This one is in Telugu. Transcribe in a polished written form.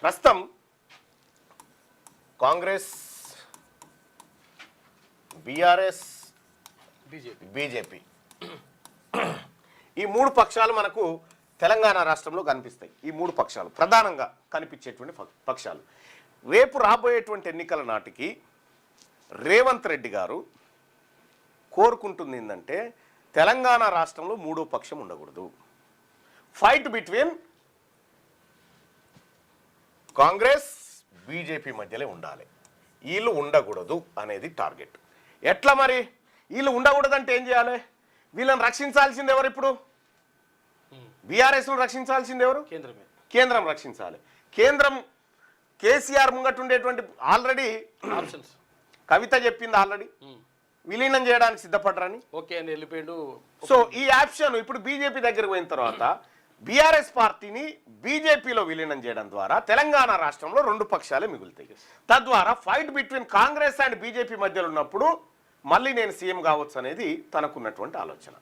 ప్రస్తుతం కాంగ్రెస్, బీఆర్ఎస్, బీజేపీ ఈ మూడు పక్షాలు మనకు తెలంగాణ రాష్ట్రంలో కనిపిస్తాయి. ఈ మూడు పక్షాలు ప్రధానంగా కనిపించేటువంటి పక్షాలు. రేపు రాబోయేటువంటి ఎన్నికల నాటికి రేవంత్ రెడ్డి గారు కోరుకుంటుంది ఏంటంటే తెలంగాణ రాష్ట్రంలో మూడో పక్షం ఉండకూడదు. ఫైట్ బిట్వీన్ కాంగ్రెస్ బీజేపీ మధ్యలో ఉండాలి, వీళ్ళు ఉండకూడదు అనేది టార్గెట్. ఎట్లా మరి వీళ్ళు ఉండకూడదంటే ఏం చేయాలి? వీళ్ళని రక్షించాల్సింది ఎవరు? ఇప్పుడు బీఆర్ఎస్ను రక్షించాల్సింది ఎవరు? కేంద్రం రక్షించాలి. కేంద్రం కేసీఆర్ ముంగట్టు ఉండేటువంటి ఆల్రెడీ ఆప్షన్స్ కవిత చెప్పింది ఆల్రెడీ విలీనం చేయడానికి సిద్ధపడ్డరని. ఓకే అని వెళ్ళిపోయాడు. సో ఈ ఆప్షన్ ఇప్పుడు బీజేపీ దగ్గరకు పోయిన తర్వాత బీఆర్ఎస్ పార్టీని బీజేపీలో విలీనం చేయడం ద్వారా తెలంగాణ రాష్ట్రంలో రెండు పక్షాలే మిగులుతాయి. తద్వారా fight between Congress and BJP మధ్యలో ఉన్నప్పుడు మళ్ళీ నేను సీఎం కావచ్చు అనేది తనకున్నటువంటి ఆలోచన.